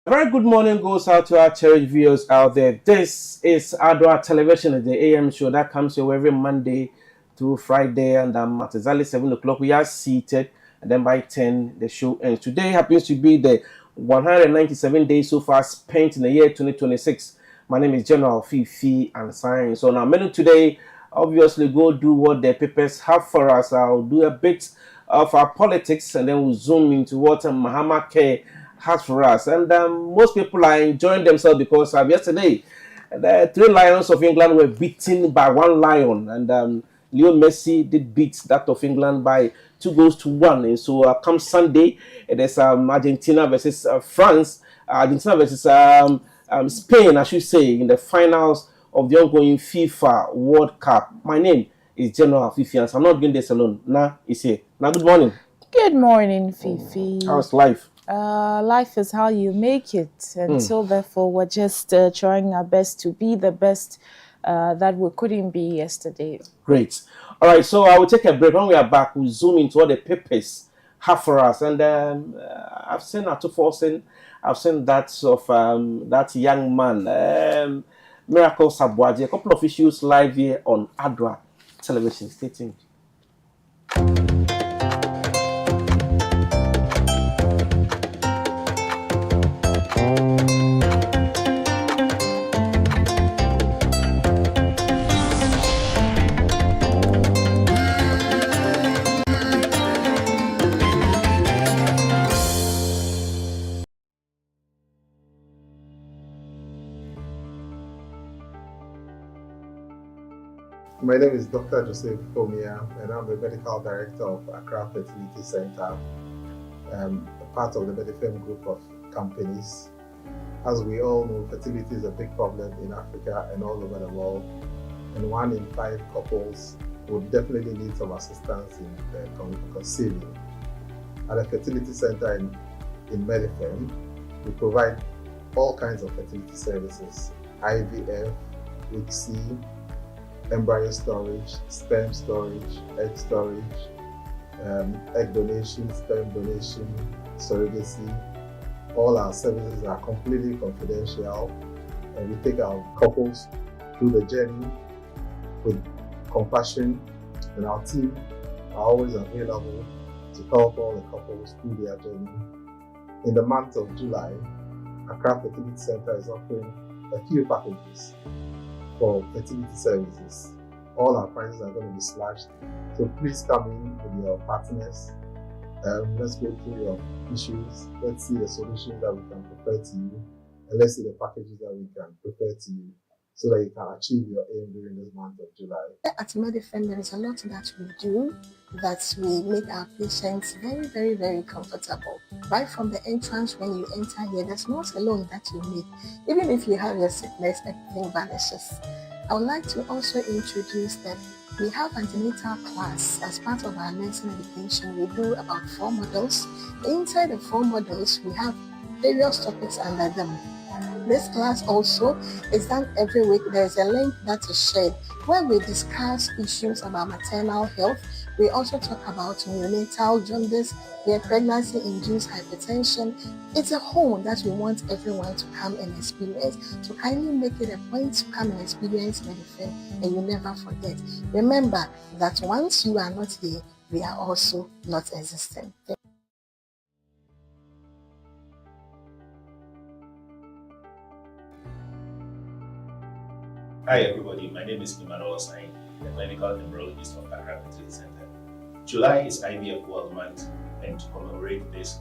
Very good morning goes out to our cherished viewers out there. This is Adwa Television, the AM show that comes your every Monday to Friday, and at exactly 7 o'clock we are seated, and then by 10 the show ends. Today happens to be the 197 days so far spent in the year 2026. My name is General Fifi and Science. So now, many today obviously go do what the papers have for us. I'll do a bit of our politics, and then we'll zoom into what Mahama K has for us. And most people are enjoying themselves because yesterday the three Lions of England were beaten by one Lion, and Leo Messi did beat that of England by 2 goals to 1. And so come Sunday, it is Argentina versus France, Argentina versus Spain, I should say, in the finals of the ongoing FIFA World Cup. My name is General Fifi, and so I'm not doing this alone. Now, is here. Now, good morning. Good morning, Fifi. How's life? Life is how you make it, and so therefore we're just trying our best to be the best that we couldn't be yesterday. Great. All right, so I will take a break. When we are back, we'll zoom into what the papers have for us. And I've seen I've seen that of that young man, Miracle Sabwaji, a couple of issues live here on Adwa Television. Stay tuned. My name is Dr. Joseph Fomia, and I'm the Medical Director of Accra Fertility Center, part of the Medifem group of companies. As we all know, fertility is a big problem in Africa and all over the world, and 1 in 5 couples would definitely need some assistance in conceiving. At the Fertility Center in Medifem, we provide all kinds of fertility services: IVF, ICSI, embryo storage, sperm storage, egg donation, sperm donation, surrogacy. All our services are completely confidential, and we take our couples through the journey with compassion, and our team are always available to help all the couples through their journey. In the month of July, Accra Fertility Center is offering a few packages for fertility services. All our prices are going to be slashed, so please come in with your partners. Let's go through your issues. Let's see the solutions that we can prepare to you, and let's see the packages that we can prepare to you so that you can achieve your aim during this month of July. At Medifem, there is a lot that we do that we make our patients very, very, very comfortable. Right from the entrance, when you enter here, there's no salon that you need. Even if you have your sickness, everything vanishes. I would like to also introduce that we have antenatal class as part of our nursing education. We do about 4 modules. Inside the 4 modules, we have various topics under them. This class also is done every week. There's a link that is shared where we discuss issues about maternal health. We also talk about neonatal jaundice, pregnancy-induced hypertension. It's a whole that we want everyone to come and experience. So kindly make it a point to come and experience Medifem, and you never forget. Remember that once you are not here, we are also not existing. Hi everybody, my name is Emmanuel Osai, the clinical embryologist of Accra Fertility Center. July is IVF World Month, and to commemorate this,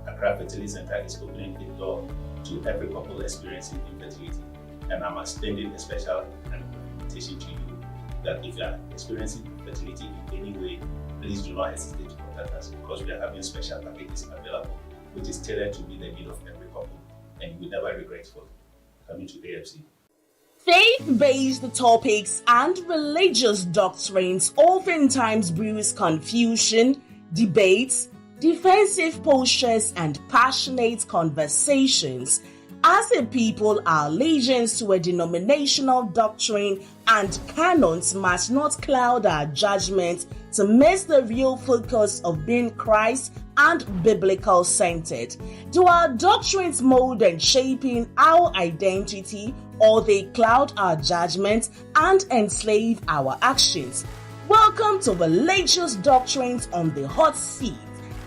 Accra Fertility Center is opening the door to every couple experiencing infertility. And I'm extending a special invitation to you that if you are experiencing infertility in any way, please do not hesitate to contact us, because we are having special packages available, which is tailored to meet the need of every couple, and you will never regret for coming to AFC. Faith-based topics and religious doctrines oftentimes brews confusion, debates, defensive postures, and passionate conversations. As a people, our allegiance to a denominational doctrine and canons must not cloud our judgment to miss the real focus of being Christ and biblical centered. Do our doctrines mold and shaping our identity, or they cloud our judgment and enslave our actions? Welcome to Religious Doctrines on the Hot Seat,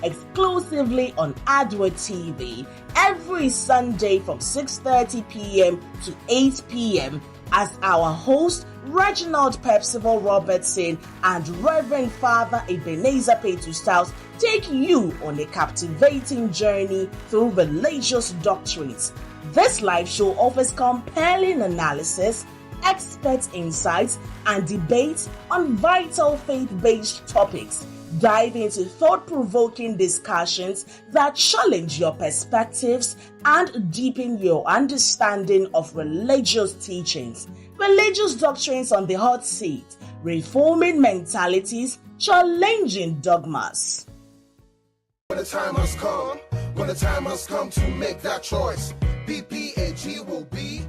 exclusively on Adward TV, every Sunday from 6:30 p.m. to 8 p.m. as our host Reginald Percival Robertson and Reverend Father Ebenezer Petu Styles take you on a captivating journey through religious doctrines. This live show offers compelling analysis, expert insights, and debates on vital faith-based topics. Dive into thought-provoking discussions that challenge your perspectives and deepen your understanding of religious teachings. Religious Doctrines on the Hot Seat, reforming mentalities, challenging dogmas. When the time has come to make that choice, BPAG will be.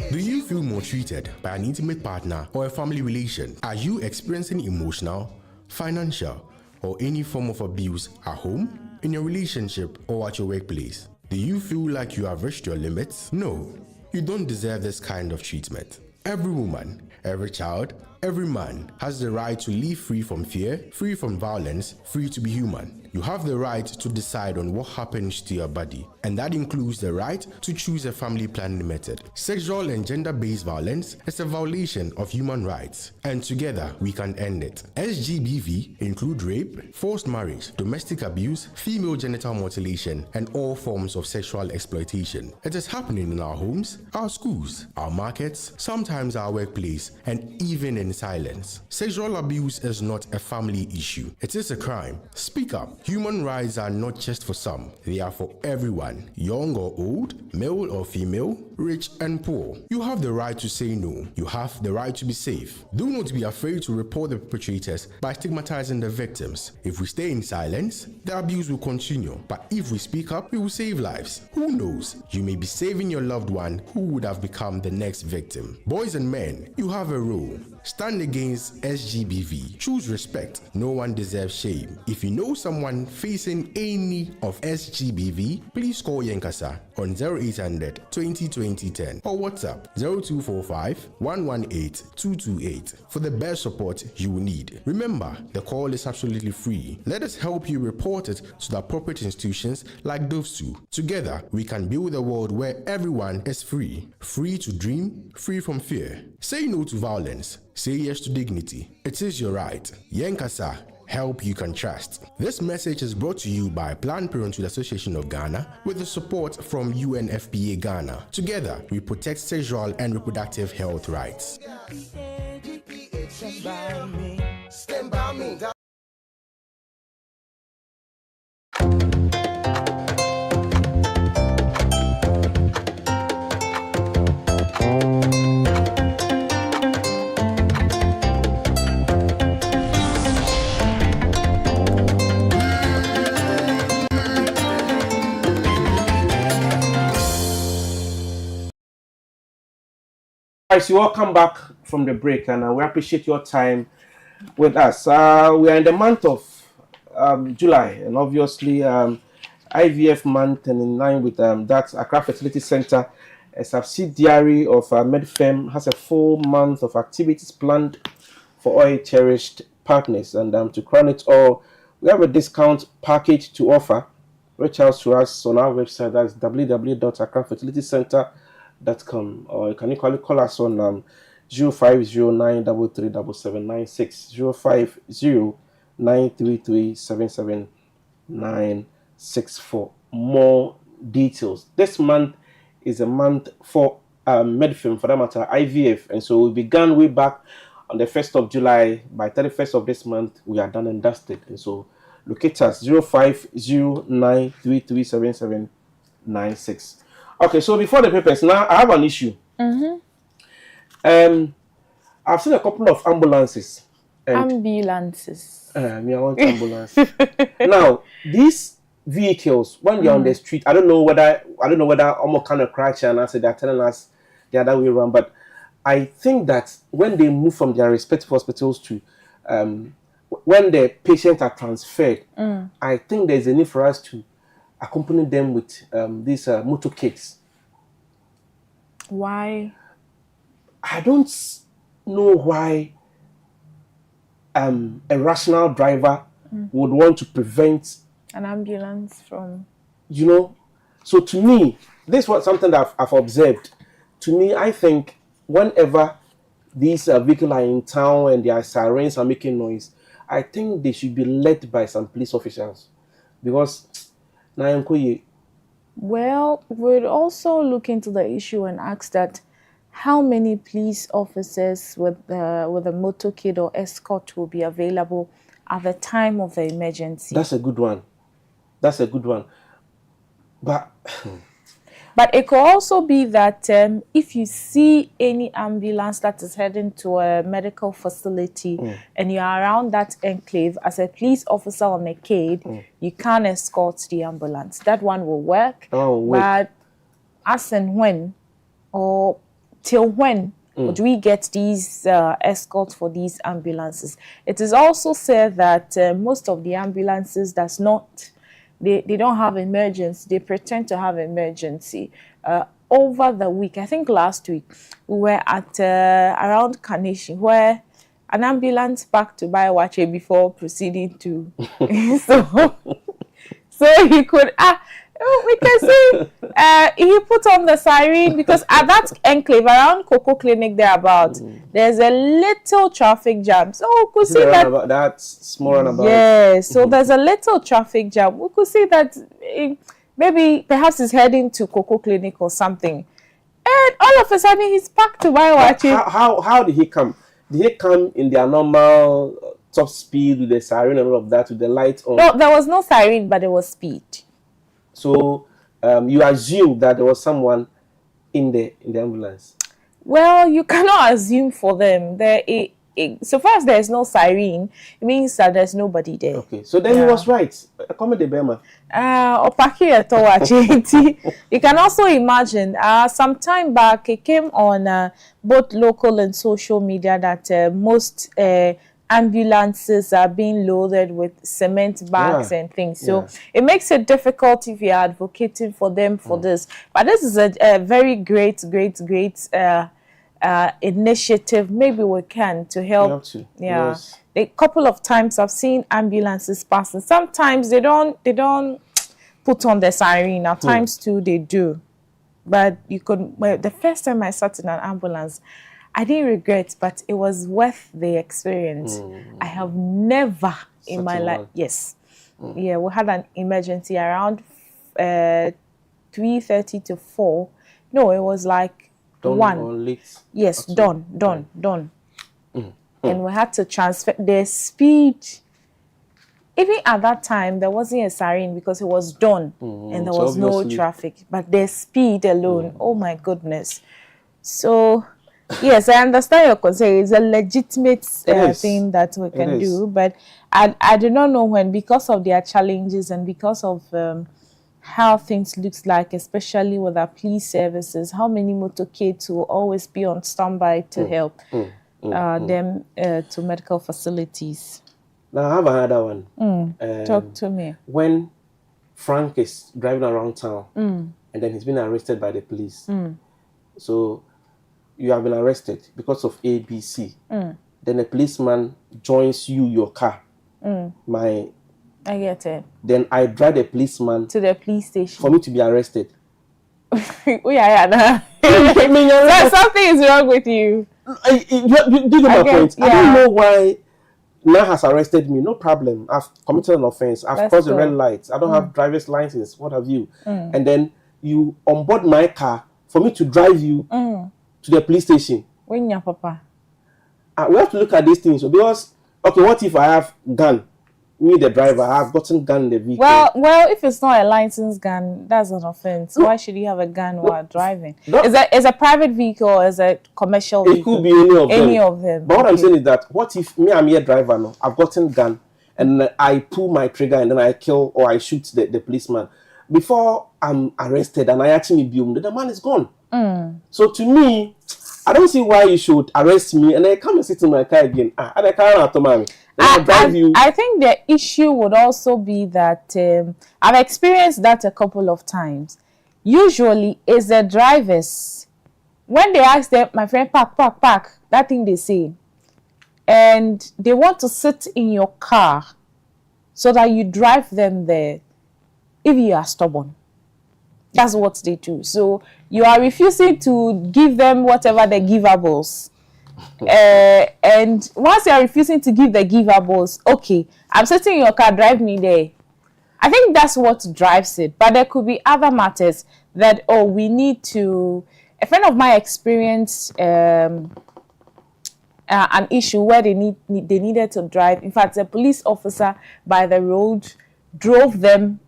Do you feel maltreated by an intimate partner or a family relation? Are you experiencing emotional, financial, or any form of abuse at home, in your relationship, or at your workplace? Do you feel like you have reached your limits? No, you don't deserve this kind of treatment. Every woman, every child, every man has the right to live free from fear, free from violence, free to be human. You have the right to decide on what happens to your body, and that includes the right to choose a family planning method. Sexual and gender-based violence is a violation of human rights, and together we can end it. SGBV include rape, forced marriage, domestic abuse, female genital mutilation, and all forms of sexual exploitation. It is happening in our homes, our schools, our markets, sometimes our workplace, and even in silence. Sexual abuse is not a family issue. It is a crime. Speak up. Human rights are not just for some. They are for everyone, young or old, male or female, rich and poor. You have the right to say no. You have the right to be safe. Do not be afraid to report the perpetrators by stigmatizing the victims. If we stay in silence, the abuse will continue. But if we speak up, we will save lives. Who knows? You may be saving your loved one who would have become the next victim. Boys and men, you have a role. Stand against SGBV. Choose respect. No one deserves shame. If you know someone facing any of SGBV, please call Yenkasa on 0800 20 20 10 or WhatsApp 0245 118 228 for the best support you will need. Remember, the call is absolutely free. Let us help you report it to the appropriate institutions like DOVSU. Together, we can build a world where everyone is free. Free to dream, free from fear. Say no to violence. Say yes to dignity. It is your right. Yenkasa, help you can trust. This message is brought to you by Planned Parenthood Association of Ghana with the support from UNFPA Ghana. Together, we protect sexual and reproductive health rights. Stand by me. Guys, you all come back from the break, and we appreciate your time with us. We are in the month of July, and obviously IVF month, and in line with that, Accra Fertility Center, a subsidiary of MedFem, has a full month of activities planned for all cherished partners. And to crown it all, we have a discount package to offer. Reach out to us on our website, that's www.accrafertilitycenter.com, or you can equally call us on 0509337796, 0509337796 for more details. This month is a month for MedFem, for that matter, IVF, and so we began way back on the 1st of July. By 31st of this month, we are done and dusted, and so locate us 0509337796. Okay, so before the papers, now I have an issue. I've seen a couple of ambulances. Ambulances. I want ambulance. Now, these vehicles when they're on the street. I don't know whether almost kind of crash and I said they're telling us the other way around, but I think that when they move from their respective hospitals to when the patients are transferred, I think there's a need for us to accompany them with these motorcades. Why? I don't know why a rational driver would want to prevent an ambulance from, So to me, this was something that I've observed. To me, I think whenever these vehicles are in town and their sirens are making noise, I think they should be led by some police officials, because well, we'd also look into the issue and ask that how many police officers with a motorcade or escort will be available at the time of the emergency. That's a good one. But it could also be that if you see any ambulance that is heading to a medical facility and you're around that enclave as a police officer on a cade, you can't escort the ambulance. That one will work. But as and when, or till when, would we get these escorts for these ambulances? It is also said that most of the ambulances does not. They don't have emergency. They pretend to have emergency. Over the week, I think last week, we were at around Kanishi, where an ambulance parked to buy wache before proceeding to. so he could we can see he put on the siren, because at that enclave around Coco Clinic thereabout, there's a little traffic jam. So we could see that that's small about. Yeah, so there's a little traffic jam. We could see that maybe perhaps he's heading to Coco Clinic or something, and all of a sudden he's parked to buy watching. How did he come? Did he come in their normal top speed with the siren and all of that, with the lights on? No, there was no siren, but there was speed. So you assume that there was someone in the ambulance? Well, you cannot assume for them. So far as there is no siren, it means that there's nobody there. Okay, so then he was right. Come the Bema. You can also imagine, some time back, it came on both local and social media that most ambulances are being loaded with cement bags and things. So it makes it difficult if you're advocating for them for this. But this is a very great initiative. Maybe we can to help. Yes. A couple of times I've seen ambulances passing. Sometimes they don't put on the siren. At times too they do. But the first time I sat in an ambulance, I didn't regret, but it was worth the experience. I have never in my life. Yes. Yeah, we had an emergency around 3:30 to 4. No, it was like dawn 1. Or late. Yes, dawn. And we had to transfer the speed. Even at that time, there wasn't a siren because it was dawn and there was no traffic. But the speed alone, oh my goodness. So, yes, I understand your concern. It's a legitimate thing that we can do. But I do not know when, because of their challenges and because of how things looks like, especially with our police services, how many motorcades will always be on standby to help them to medical facilities. Now I have another one. Talk to me. When Frank is driving around town and then he's been arrested by the police. So you have been arrested because of ABC. Then a policeman joins your car. I get it. Then I drive the policeman to the police station for me to be arrested. Something is wrong with you. You get my point. I don't know why now has arrested me. No problem. I've committed an offense. I've crossed the red lights. I don't have driver's license. What have you? And then you onboard my car for me to drive you to the police station. When your papa? We have to look at these things. Because, okay, what if I have gun? Me, the driver, I've gotten gun in the vehicle. Well, if it's not a licensed gun, that's an offense. Why should you have a gun while driving? Is a private vehicle or is a commercial vehicle? It could be any of them. But what I'm saying is that, what if me, I'm here driver now, I've gotten gun, and I pull my trigger and then I kill or I shoot the policeman. Before I'm arrested and I actually boom, the man is gone. So to me, I don't see why you should arrest me and then come and sit in my car again. And I can't drive you. I think the issue would also be that I've experienced that a couple of times. Usually, it's the drivers. When they ask them, my friend, park, that thing they say. And they want to sit in your car so that you drive them there if you are stubborn. That's what they do. So you are refusing to give them whatever the givables. And once you are refusing to give the givables, okay, I'm sitting in your car, drive me there. I think that's what drives it. But there could be other matters that, we need to... A friend of mine experienced an issue where they needed to drive. In fact, a police officer by the road drove them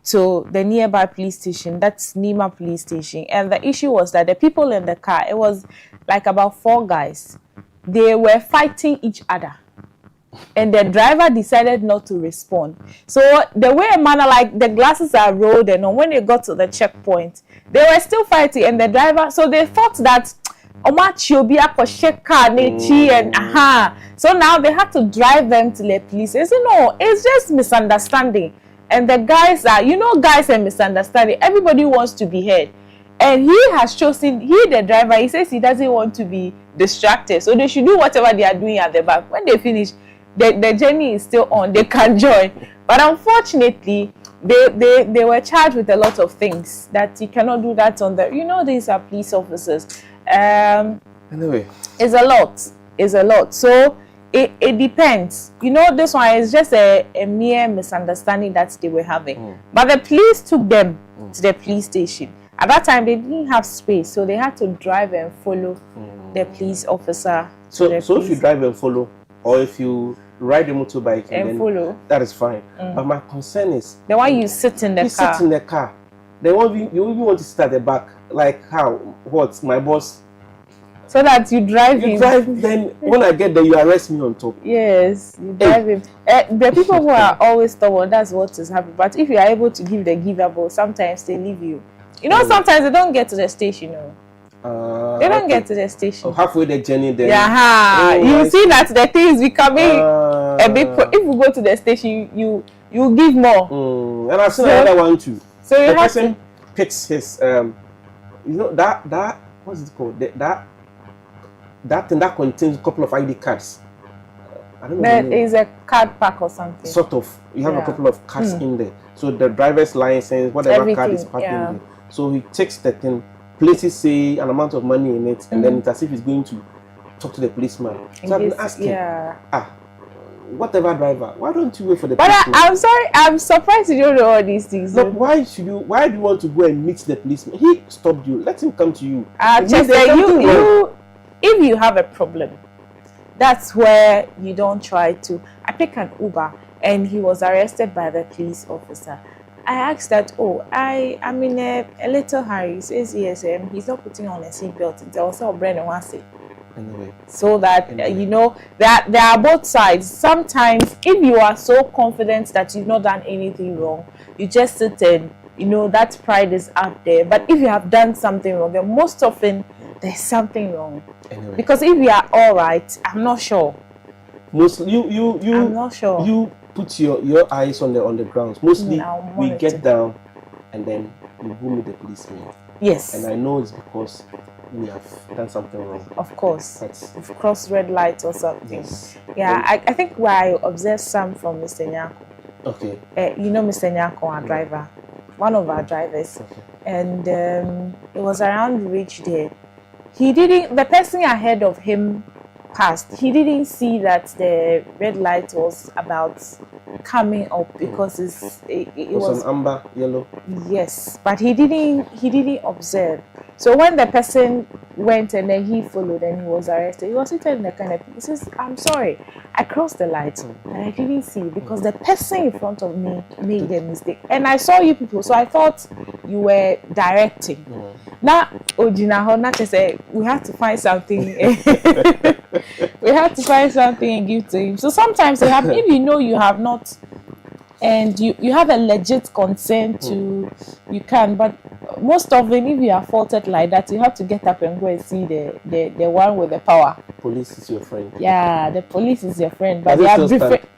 to the nearby police station. That's Nima police station. And the issue was that the people in the car, it was like about 4 guys. They were fighting each other. And the driver decided not to respond. So the way a manner, like the glasses are rolled, and when they got to the checkpoint, they were still fighting. And the driver, so they thought that so now they had to drive them to the police. They said, no, it's just misunderstanding. And the guys are, guys and misunderstanding. Everybody wants to be heard. And he has chosen, the driver, he says he doesn't want to be distracted. So they should do whatever they are doing at the back. When they finish, the journey is still on. They can join. But unfortunately, they were charged with a lot of things that you cannot do that on the... these are police officers. Anyway. It's a lot. So it depends. This one is just a mere misunderstanding that they were having. But the police took them to the police station. At that time, they didn't have space, so they had to drive and follow the police officer. So if you drive and follow, or if you ride a motorbike and follow, that is fine. But my concern is the one you sit in the car. You sit in the car. You even want to sit at the back. Like how? What? My boss. So that you drive him. Then when I get there, you arrest me on top. Yes, you drive him. The people who are always stubborn, that's what is happening. But if you are able to give the givable, sometimes they leave you. Sometimes they don't get to the station. They don't get to the station. Halfway the journey there. Yeah, you see that the thing is becoming a bit. If you go to the station, you give more. And I've seen another one too. So the person picks his that what's it called? That thing that contains a couple of ID cards. I don't know. There is a card pack or something. Sort of. You have a couple of cards in there. So the driver's license, whatever card is packed in there. So he takes the thing, places say an amount of money in it, and then it's as if he's going to talk to the policeman. So I've been asking, whatever driver, why don't you wait for the policeman? I'm sorry, I'm surprised you don't know all these things. Look, why do you want to go and meet the policeman? He stopped you. Let him come to you. If you have a problem, that's where you don't try to. I pick an Uber and he was arrested by the police officer. I asked that, I'm in a little hurry. He says, yes, he's not putting on a seatbelt. It's also Brennan wants it. Anyway. So that, that there are both sides. Sometimes, if you are so confident that you've not done anything wrong, you just sit and, that pride is out there. But if you have done something wrong, then most often, there's something wrong. Anyway. Because if we are all right, I'm not sure. Mostly, I'm not sure. You put your eyes on the ground. Mostly we get down and then we go meet the policeman. Yes. And I know it's because we have done something wrong. Of course. We've crossed red lights or something. Yes. Yeah, I think where I observed some from Mr. Nyako. Okay. Mr. Nyako, our driver. One of our drivers. Okay. And it was around Ridge there. The person ahead of him passed. He didn't see that the red light was about coming up because it was an amber yellow. Yes, but he didn't observe. So when the person went and then he followed and he was arrested, he was sitting in the kind of, he says, I'm sorry, I crossed the light and I didn't see because the person in front of me made a mistake. And I saw you people, so I thought you were directing. Now, Ojinaho, not to say we have to find something We have to find something and give to him. So sometimes you have, if you know you have not, and you have a legit concern to, you can. But most often, if you are faulted like that, you have to get up and go and see the one with the power. Police is your friend. Yeah, the police is your friend, but Does they it are still stand? different.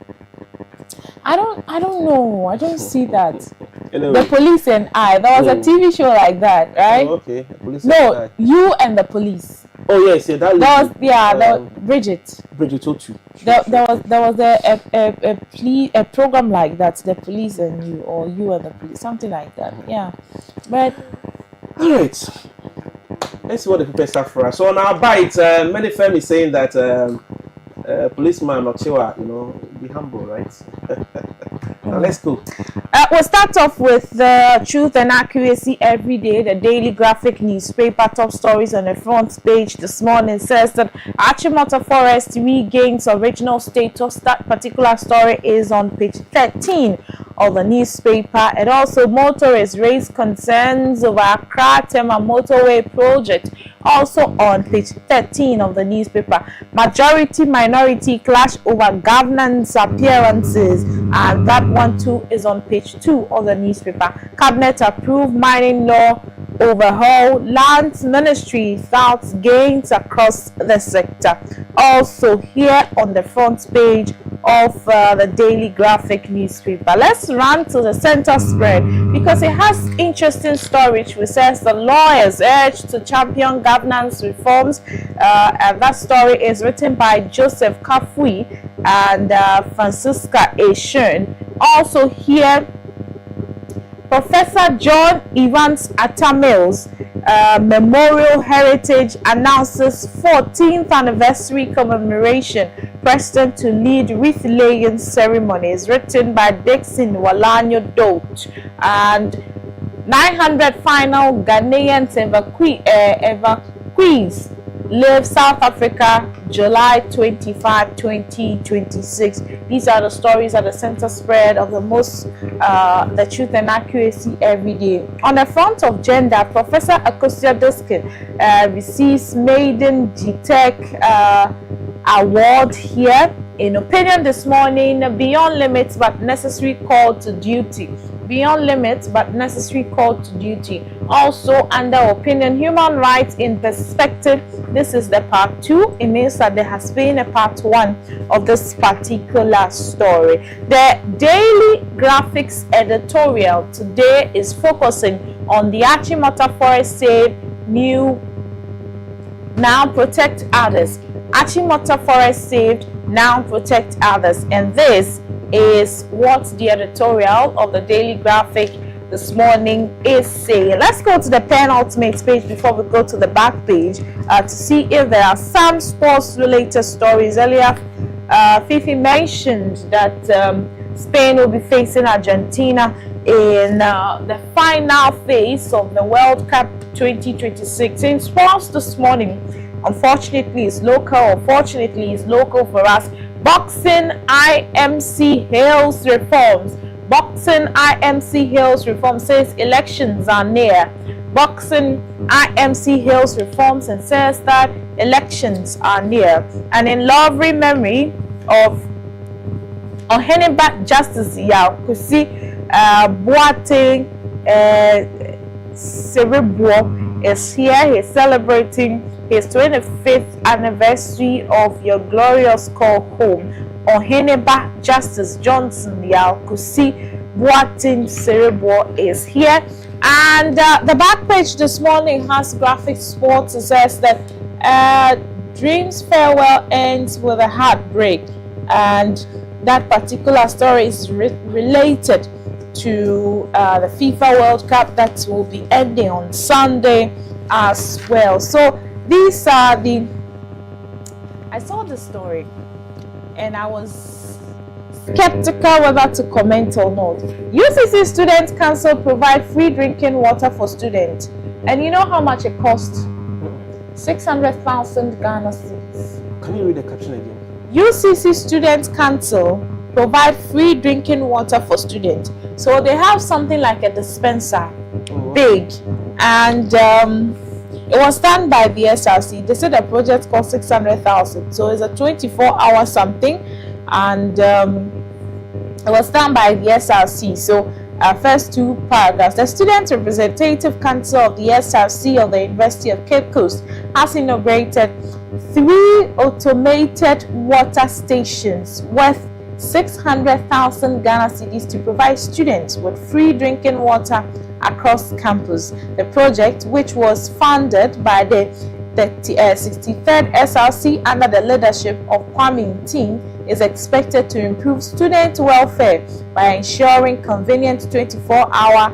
I don't know. I don't see that. Anyway. The police and I. There was a TV show like that, right? Oh, okay. The police No, and you and the police. oh yes, yeah, that There was lady, Bridget. Bridget Otu. There was a program like that, the police and you, or you and the police, something like that. Yeah, but All right. Let's see what the people start for us. So on our bite, many firms is saying that policeman or Chiwa, be humble, right? Now let's go. we'll start off with the Truth and Accuracy every day. The Daily Graphic newspaper top stories on the front page this morning says that Achimota Forest regains original status. That particular story is on page 13 of the newspaper. And also, motorists raise concerns over Accra Tema motorway project, also on page 13 of the newspaper. Majority minority clash over governance appearances, and that one too is on page 2 of the newspaper. Cabinet approved mining law overhaul. Lands Ministry touts gains across the sector. Also here on the front page of the Daily Graphic newspaper. Let's run to the center spread because it has interesting storage which says the lawyers urge to champion governance reforms. And that story is written by Joseph Kafui and Francisca Ashun. Also here, Professor John Evans Atamil's Memorial Heritage announces 14th anniversary commemoration. President to lead wreath-laying ceremonies. Written by Dixon Walanyo Dote. And 900 final Ghanaians evacuees leave South Africa July 25, 2026. These are the stories at the center spread of the the Truth and Accuracy every day. On the front of gender, Professor Akosia Duskin receives Maiden GTech award here. In opinion this morning, beyond limits but necessary call to duty. Beyond limits but necessary call to duty. Also under opinion, human rights in perspective. This is the part 2. It means that there has been a part 1 of this particular story. The Daily Graphics editorial today is focusing on the Achimota Forest Save New Now Protect Others. Achimota Forest saved, now protect others. And this is what the editorial of the Daily Graphic this morning is saying. Let's go to the penultimate page before we go to the back page to see if there are some sports related stories. Earlier, Fifi mentioned that Spain will be facing Argentina in the final phase of the World Cup 2026. In sports this morning, unfortunately it's local, fortunately it's local for us. Boxing IMC hails reforms. Boxing IMC hails reforms, says elections are near. Boxing IMC hails reforms and says that elections are near. And in lovely memory of Oheniba Justice Yakusi Boateng Cerebro is here. He's celebrating his 25th anniversary of Your Glorious Call Home. Oheniba Justice Johnson Yakusi Boateng Cerebro is here. And the back page this morning has graphic sports. It says that Dreams Farewell ends with a heartbreak. And that particular story is related to the FIFA World Cup that will be ending on Sunday as well. So these are I saw the story and I was skeptical whether to comment or not. UCC Students Council provide free drinking water for students. And you know how much it costs? 600,000 Ghana cedis. Can you read the caption again? UCC Students Council provide free drinking water for students. So they have something like a dispenser, big, and It was done by the SRC. They said the project cost 600,000, so it's a 24-hour something, and it was done by the SRC. So first two paragraphs. The Student Representative Council of the SRC of the University of Cape Coast has inaugurated 3 automated water stations worth 600,000 Ghana cedis to provide students with free drinking water across campus. The project, which was funded by the 63rd SRC under the leadership of Kwame Ntim, is expected to improve student welfare by ensuring convenient 24-hour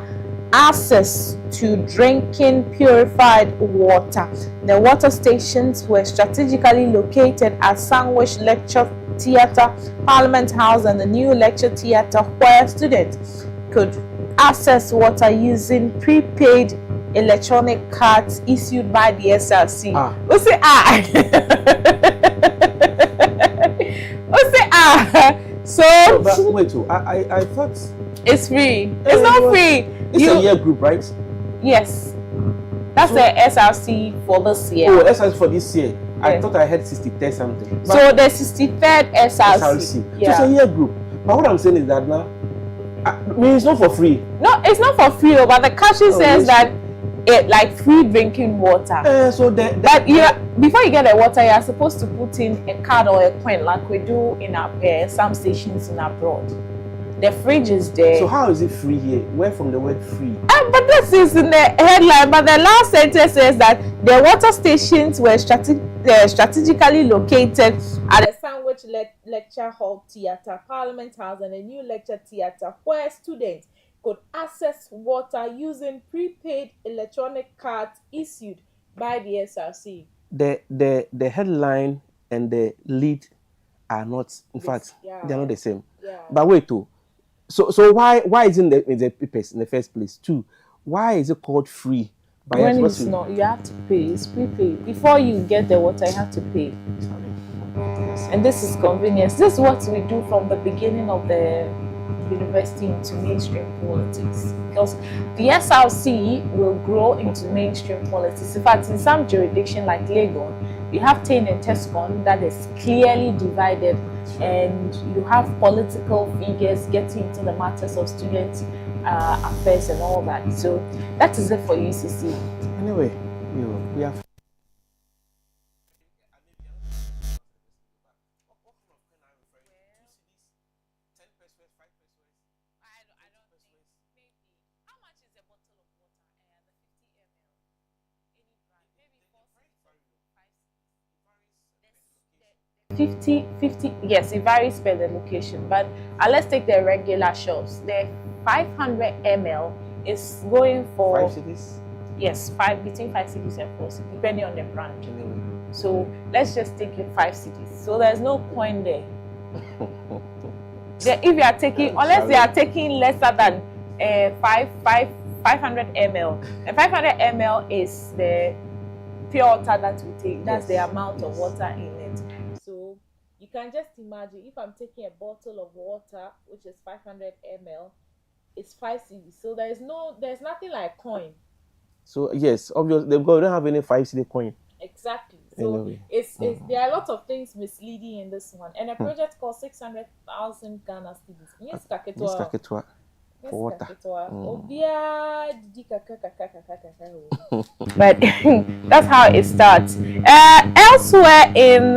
access to drinking purified water. The water stations were strategically located at Sandwich Lecture Theatre, Parliament House, and the new Lecture Theatre, where students could access water using prepaid electronic cards issued by the SRC. What's it? What's it? So but wait, I thought it's free. It's not free. It's a year group, right? Yes, that's the SRC for this year. Oh, SRC for this year. Yeah. I thought I had 63rd something. So the 63rd SRC. Yeah. So it's a year group. But what I'm saying is that now, I mean, it's not for free. No, it's not for free, but the country says that it like free drinking water. But before you get the water, you are supposed to put in a card or a coin like we do in our some stations in abroad. The fridge is there. So how is it free here? Where from the word free? But this is in the headline. But the last sentence says that the water stations were strategically located at the Sandwich Lecture Hall Theatre, Parliament House, and a new Lecture Theatre, where students could access water using prepaid electronic cards issued by the SRC. The headline and the lead are not, in fact, they are not the same. Yeah. But wait, too. So why isn't in the papers in the first place? 2, why is it called free? When it's not, you have to pay. It's prepaid. Before you get the water, you have to pay. And this is convenience. This is what we do from the beginning of the university into mainstream politics, because the SRC will grow into mainstream politics. In fact, in some jurisdiction like Lagos, you have TANE and TESCON that is clearly divided, and you have political figures getting into the matters of student affairs and all that. So that is it for UCC. Anyway, we have. How much is a bottle of water? The 50 ml. Yes, it varies per the location, but let's take the regular shops. The 500 ml is going for 5 cedis. Yes, between 5 cedis and 4 cedis, depending on the brand. So let's just take it 5 cedis. So there's no point there. If you are taking, unless they are taking lesser than 500 ml. And 500 ml is the pure water that we take. That's the amount of water in it. So you can just imagine if I'm taking a bottle of water, which is 500 ml, it's 5 cedis. So there's nothing like coin. So yes, obviously they don't have any 5 cedi coin. Exactly. So there are a lot of things misleading in this one. And a project cost 600,000 Ghana cedis. Yes, Kaketoa. For water. But that's how it starts. Elsewhere in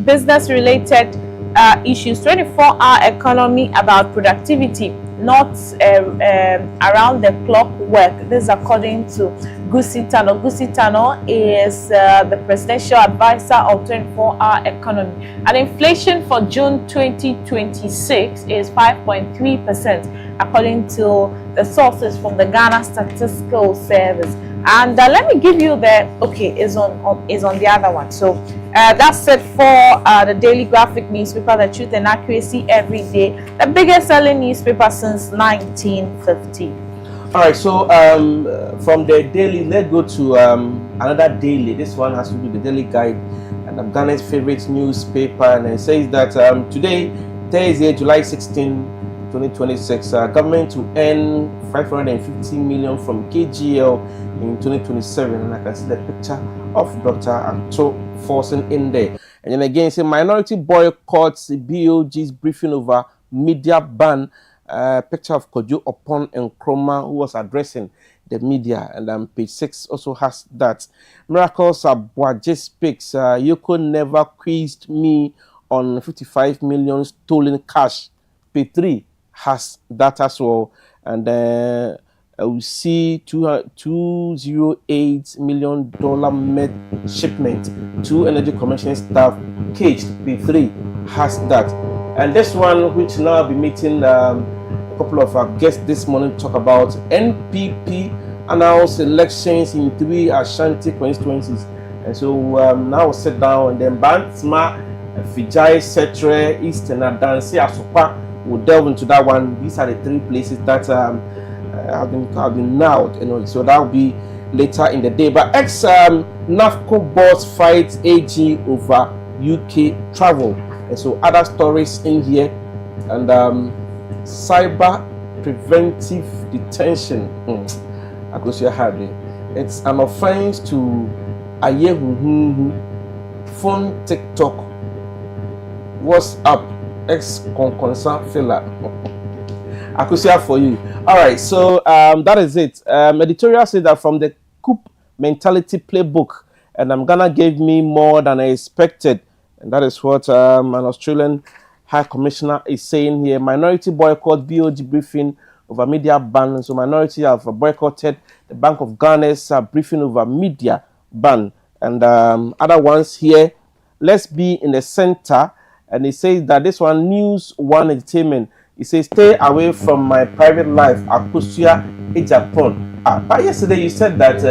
business-related issues, 24-hour economy about productivity, not around the clock work. This is according to Gusi Tano. Gusi Tano is the presidential advisor of 24-hour economy. And inflation for June 2026 is 5.3%, according to the sources from the Ghana Statistical Service. And let me give you is on the other one. So that's it for the Daily Graphic newspaper, The Truth and Accuracy Every Day, the biggest selling newspaper since 1950. All right, so from the daily, let's go to another daily. This one has to do with the Daily Guide, and Ghana's favorite newspaper, and it says that today, Thursday, July 16, 2026. Government to earn 550 million from KGL in 2027, and I can see the picture of Dr. Anto Forson in there. And then again, say minority boycotts BOG's briefing over media ban. Picture of Kojo Opon and Nkrumah, who was addressing the media, and page 6 also has that. Miracles Abuaje speaks. Yoko never quizzed me on 55 million stolen cash. Page 3 has that as well, and we see $208 million met shipment to Energy Commission staff caged. P3 has that, and this one, which now I'll be meeting a couple of our guests this morning, talk about NPP announced elections in 3 Ashanti constituencies, and so now we'll sit down, and then Bantsma, Fijai, Setre, Eastern, Adansi, Asopa. We'll delve into that one. These are the 3 places that have been nailed, so that will be later in the day. But NAFCO boss fights AG over UK travel, and so other stories in here, and cyber preventive detention. Akosia Hardy. It's an offense to Ayehu, phone, TikTok, WhatsApp, ex-concerned filler. Akosia for you. All right, so that is it. Editorial said that from the coup mentality playbook, and Ghana gave me more than I expected, and that is what an Australian High Commissioner is saying here. Minority boycott BOG briefing over media ban. So minority have boycotted the Bank of Ghana's briefing over media ban, and other ones here. Let's be in the center, and it says that this one, News One Entertainment. It says, stay away from my private life. Akosia Japan. But yesterday you said that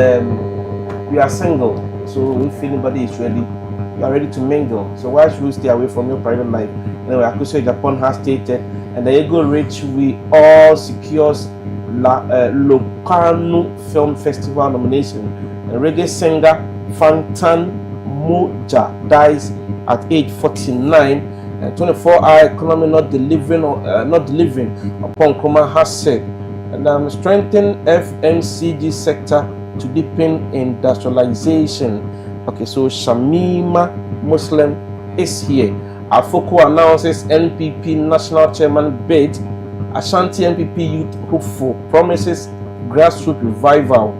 we are single. So if anybody is ready, you are ready to mingle. So why should we stay away from your private life? Anyway, Akosia Japan has stated, and the Ego Rich, we all secures Locarno Film Festival nomination. And reggae singer Fantan Moja dies at age 49. 24-hour economy not delivering upon Nkrumah has said, and strengthen FMCG sector to deepen industrialization. Okay, so Shamima Muslim is here. Afoko announces NPP national chairman bid. Ashanti NPP youth hopeful promises grassroots revival.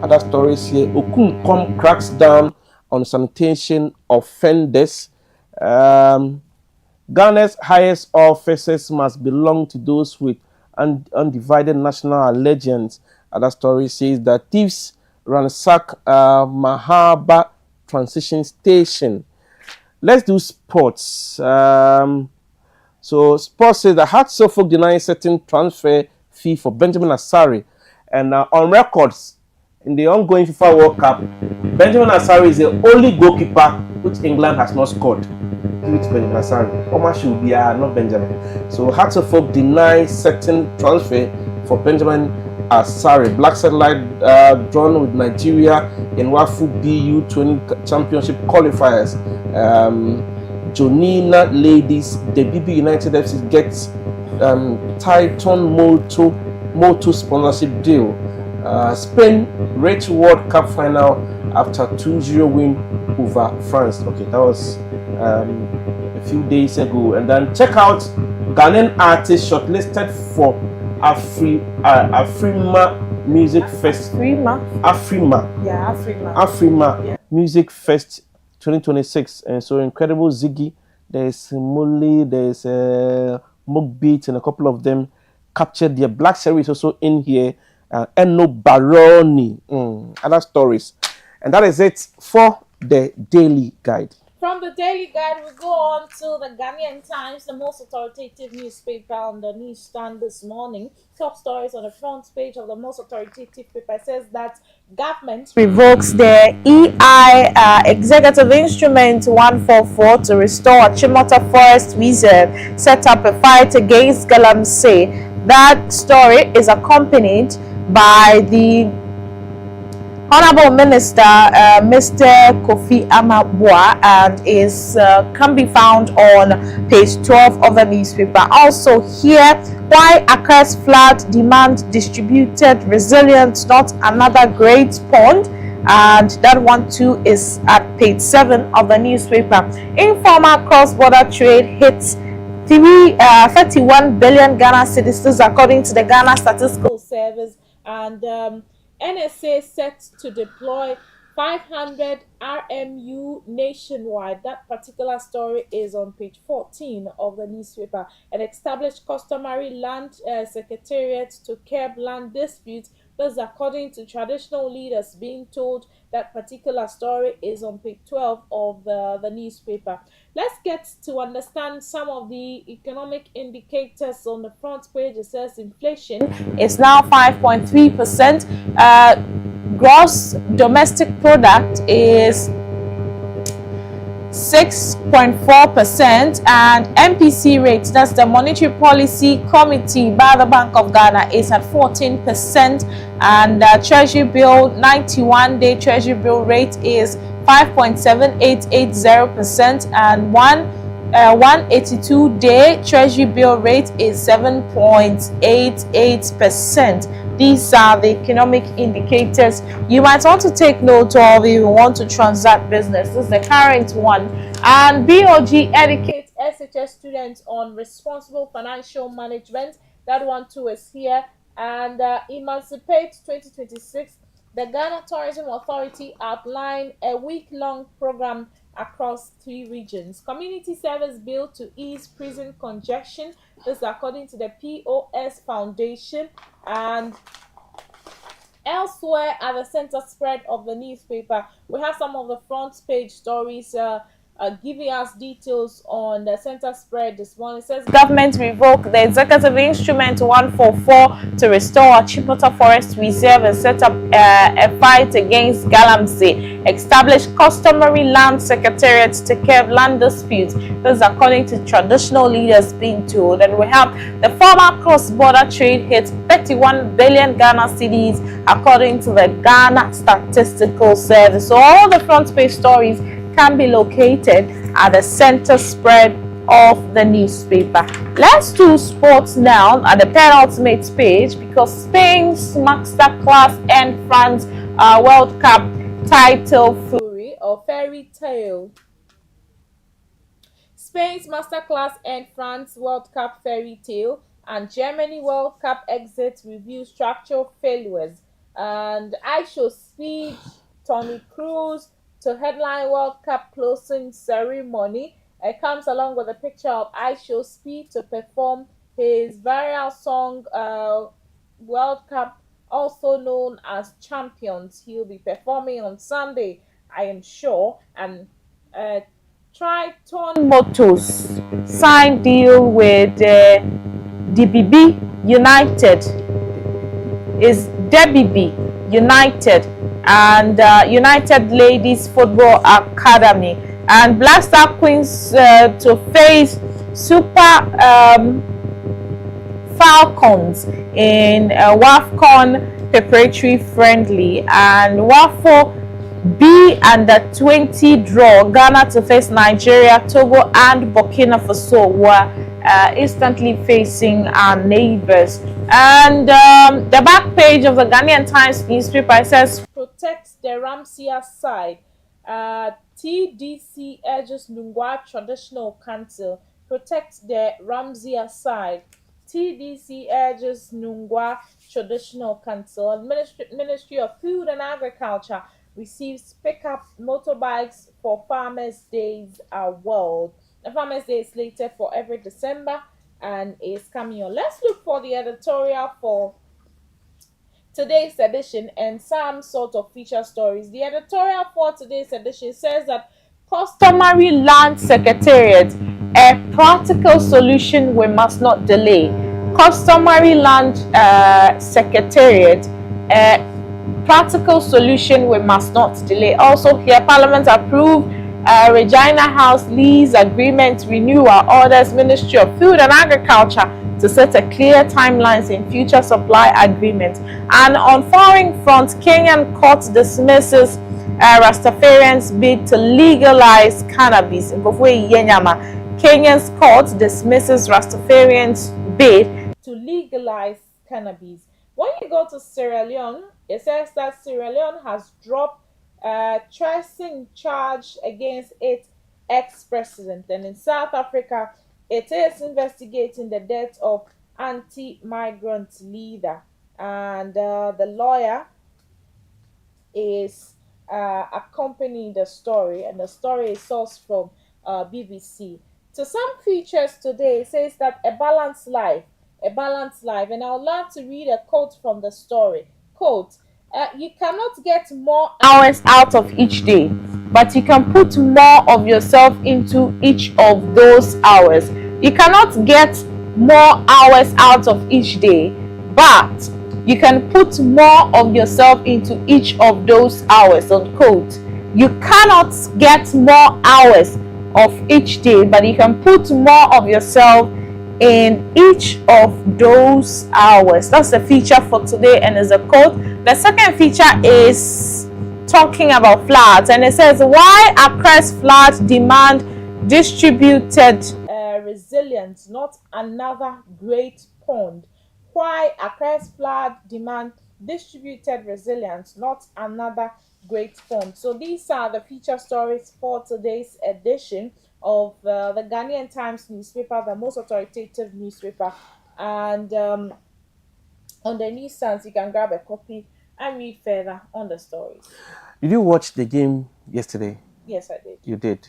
Other stories here. Okunkom cracks down on sanitation offenders. Ghana's highest officers must belong to those with undivided national allegiance. Other story says that thieves ransack Mahaba transition station. Let's do sports. So sports says that Hearts Suffolk denying certain transfer fee for Benjamin Asare, and on records in the ongoing FIFA World Cup, Benjamin Asare is the only goalkeeper which England has not scored. Give it to Benjamin Asare. Omar should be not Benjamin. So Hearts of Folk denies certain transfer for Benjamin Asare. Black Satellite drawn with Nigeria in Wafu BU 20 Championship qualifiers. Jonina ladies, the BB United FC gets Titan Moto sponsorship deal. Spain reach World Cup final after 2-0 win over France. Okay, that was a few days ago. And then check out Ghanaian artist shortlisted for Afrima Music Fest. Afrima Music Fest 2026. And so Incredible Ziggy, there's Molly, there's Mugbeat, and a couple of them captured their Black Series also in here. Eno Baroni, other stories. And that is it for the Daily Guide. From the Daily Guide, we go on to the Ghanaian Times, the most authoritative newspaper on the newsstand this morning. Top stories on the front page of the most authoritative paper says that government revokes the EI Executive Instrument 144 to restore Achimota Forest Reserve, set up a fight against Galamsey. That story is accompanied by the Honorable Minister Mr. Kofi Amabua, and is can be found on page 12 of the newspaper. Also here, why Accra's flood demand distributed resilience, not another great pond, and that one too is at page 7 of the newspaper. Informal cross-border trade hits 31 billion Ghana cedis according to the Ghana Statistical Service, and NSA set to deploy 500 RMU nationwide. That particular story is on page 14 of the newspaper. An established customary land secretariat to curb land disputes. This, according to traditional leaders, being told. That particular story is on page 12 of the newspaper. Let's get to understand some of the economic indicators on the front page. It says inflation is now 5.3%. Gross domestic product is 6.4%, and MPC rate, that's the Monetary Policy Committee by the Bank of Ghana, is at 14%, and Treasury Bill 91-day Treasury Bill rate is 5.7880%, and 182-day Treasury Bill rate is 7.88%. These are the economic indicators you might want to take note of if you want to transact business. This is the current one. And BOG educates SHS students on responsible financial management. That one too is here. And Emancipate 2026. The Ghana Tourism Authority outlined a week-long program across 3 regions. Community service bill to ease prison congestion. This is according to the POS Foundation. And elsewhere at the center spread of the newspaper, we have some of the front page stories giving us details on the center spread this morning. It says government revoke the executive instrument 144 to restore Chipota Forest Reserve and set up a fight against galamsey. Establish customary land secretariat to curb land disputes. This is according to traditional leaders being told. And we have the former cross-border trade hits 31 billion Ghana cedis according to the Ghana Statistical Service. So all the front page stories can be located at the center spread of the newspaper. Let's do sports now at the penultimate page, because Spain's Masterclass and France World Cup title fury or fairy tale. Spain's Masterclass and France World Cup fairy tale, and Germany World Cup exit review structural failures. And I show speed Toni Kroos to headline World Cup closing ceremony. It comes along with a picture of I Show Speed to perform his viral song World Cup, also known as Champions. He'll be performing on Sunday, I am sure. And Triton Motors signed deal with DBB United. Is DBB United and United Ladies Football Academy, and Black Star Queens to face Super Falcons in WAFCON preparatory friendly, and WAFO B under 20 draw. Ghana to face Nigeria, Togo, and Burkina Faso were instantly facing our neighbors. And the back page of the Ghanaian Times newspaper says protect the Ramsia side. TDC urges Nungwa Traditional Council protect the Ramsia side. TDC urges Nungwa Traditional Council. And Ministry of Food and Agriculture receives pickup motorbikes for Farmers' Days award. The Farmers' Day is slated for every December and is coming on. Let's look for the editorial for today's edition and some sort of feature stories. The editorial for today's edition says that customary land secretariat, a practical solution we must not delay. Customary land secretariat, a practical solution we must not delay. Also here, Parliament approved Regina House lease agreement renewal, orders Ministry of Food and Agriculture to set a clear timelines in future supply agreements. And on foreign front, Kenyan court dismisses Rastafarians' bid to legalize cannabis. Kenya's court dismisses Rastafarians' bid to legalize cannabis. When you go to Sierra Leone, it says that Sierra Leone has dropped tracing charge against its ex-president. And in South Africa, it is investigating the death of anti-migrant leader. And the lawyer is accompanying the story, and the story is sourced from BBC. So some features today says that a balanced life, and I would love to read a quote from the story. Quote, you cannot get more hours out of each day, but you can put more of yourself into each of those hours. You cannot get more hours out of each day, but you can put more of yourself into each of those hours, unquote. You cannot get more hours of each day, but you can put more of yourself in each of those hours. That's the feature for today, and is a quote. The second feature is talking about floods, and it says, why Accra's flood demand distributed resilience, not another great pond. Why Accra's flood demand distributed resilience, not another great pond. So these are the feature stories for today's edition of the Ghanaian Times newspaper, the most authoritative newspaper. And on the newsstands, you can grab a copy and read further on the stories. Did you watch the game yesterday? Yes, I did. You did.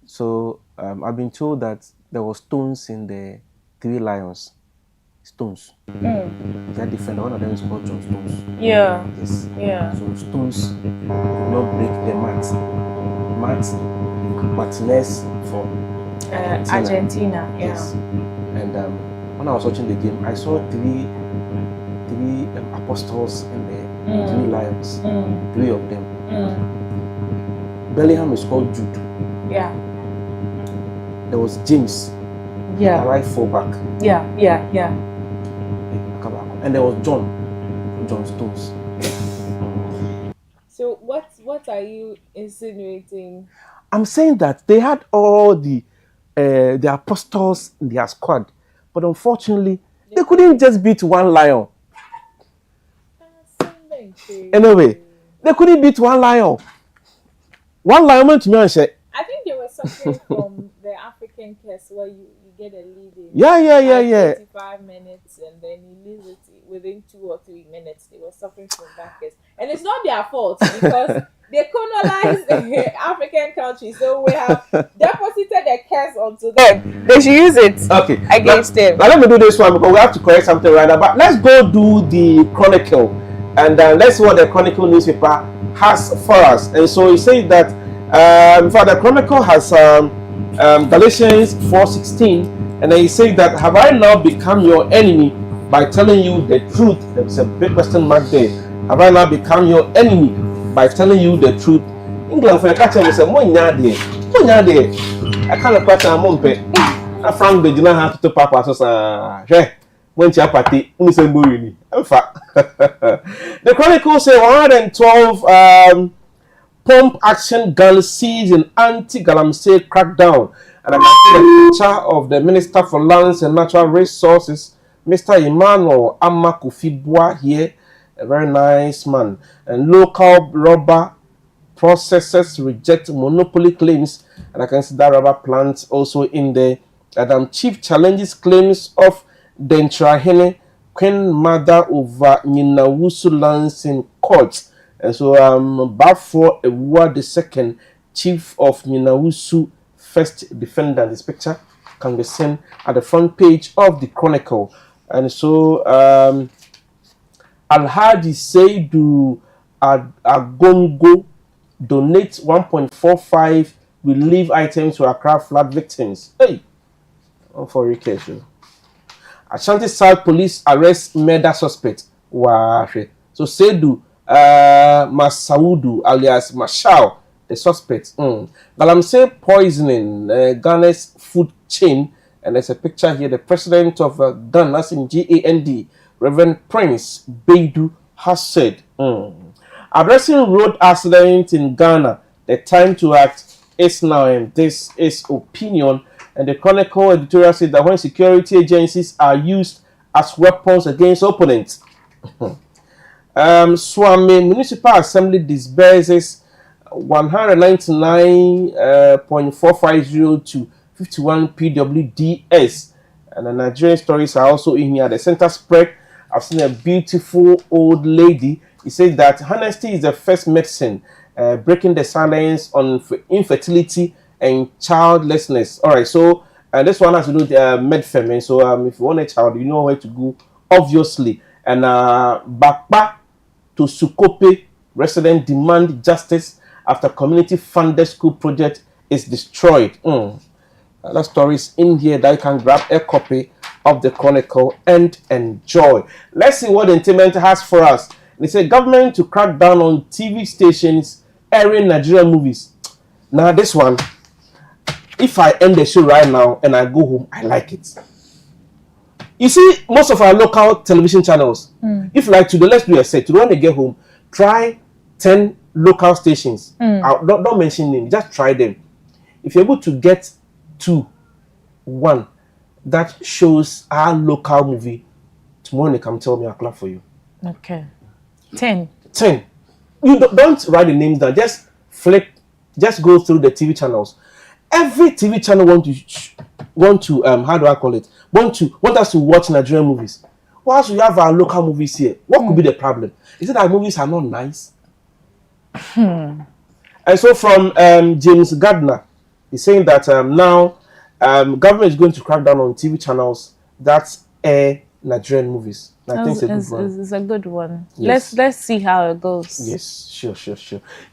So I've been told that there were stones in the 3 lions. Stones. They're different. One of them is called John Stones. Yeah. Yes. Yeah. So stones do not break the mat. Martinez for Argentina. Yeah. Yes. And when I was watching the game, I saw three apostles in the 3 lions. 3 of them. Bellingham is called Jude. Yeah. There was James. Yeah. Right fullback. Yeah. And there was John Stones. So what are you insinuating? I'm saying that they had all the apostles in their squad, but unfortunately they couldn't just beat 1 lion. Anyway, they couldn't beat 1 lion. 1 lion went to me and said, I think they were suffering from the African curse where you get a lead in 35 minutes and then you lose it within 2 or 3 minutes. They were suffering from that curse. And it's not their fault because they colonized the African country. So we have deposited a curse onto them. They should use it against them. Now let me do this one because we have to correct something right now. But let's go do the Chronicle. And let's see what the Chronicle newspaper has for us. And so it says that for the Chronicle has Galatians 4:16, and then he says that, have I now become your enemy by telling you the truth? There's a big question mark there. Have I now become your enemy by telling you the truth? England for a catcher will say, I can't question a mumpe. A frank they didn't have to papa so when you party, in fact. The Chronicle say 112 pump action gun seized in anti-galamsey crackdown. And I can see the picture of the Minister for Lands and Natural Resources, Mr. Emmanuel Amakufibwa here, a very nice man. And local rubber processors reject monopoly claims. And I can see that rubber plant also in the chief challenges claims of Dentrahene, Queen Mother over Nyinawusu lands in court. And so Bafo Ewuwa II, chief of Nyinawusu, first defendant. This picture can be seen at the front page of the Chronicle. And so Alhaji Seidu Agongo donates 1.45 relief items to Accra flood victims. Hey, for recreation. Ashanti South police arrest murder suspect. Wow. So Seidu Masaudu alias Mashao, the suspect. Galamsey poisoning Ghana's food chain And there's a picture here. The president of Ghana, as in GAND, Reverend Prince Beidu, has said, addressing road accidents in Ghana, the time to act is now, and this is opinion. And the Chronicle editorial said that when security agencies are used as weapons against opponents, Swami Municipal Assembly disburses 199.450 to 51 PWDs. And the Nigerian stories are also in here. The center spread. I've seen a beautiful old lady. He says that honesty is the first medicine, breaking the silence on infertility and childlessness. All right, so this one has to do with Medfem. So if you want a child, you know where to go, obviously. And Bakpa to Sukope resident demand justice after community-funded school project is destroyed. Other stories in here that you can grab a copy of the Chronicle and enjoy. Let's see what the entertainment has for us. They say government to crack down on TV stations airing Nigerian movies. Now this one, if I end the show right now and I go home, I like it. You see, most of our local television channels, if like today, let's do a set. Today when they get home, try 10 local stations. Don't mention them, just try them. If you're able to get 1 that shows our local movie, tomorrow they come tell me I'll clap for you. Okay. 10. You don't write the names down. Just flick. Just go through the TV channels. Every TV channel want to how do I call it? Want us to watch Nigerian movies. Whilst we have our local movies here, what could be the problem? Is it that movies are not nice? And so from James Gardner, he's saying that now government is going to crack down on TV channels that air Nigerian movies. I think it's a good one. Yes. Let's see how it goes. Yes, sure.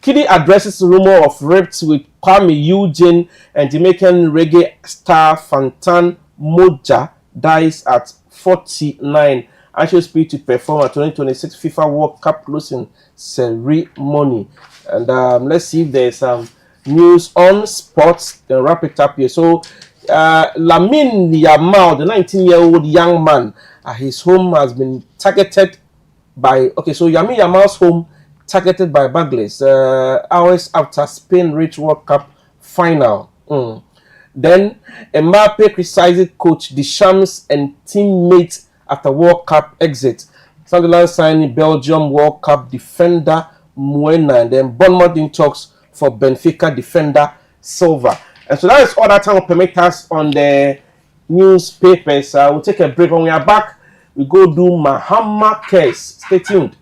Kiddy addresses rumor of rapes with Kwame Eugene, and Jamaican reggae star Fantan Moja dies at 49. Anxious speed to perform at 2026 FIFA World Cup closing ceremony. And let's see if there's some news on sports. Then wrap it up here. So Lamine Yamal, the 19-year-old young man, his home has been targeted by. So Lamine Yamal's home targeted by burglars hours after Spain reached World Cup final. Then Mbappe criticized coach Deschamps and teammates after World Cup exit. Sunderland signed Belgium World Cup defender Moena, and then Bournemouth in talks for Benfica defender Silva. And so that is all that time will permit us on the newspapers. We'll take a break. When we are back, we go do Mahama case. Stay tuned.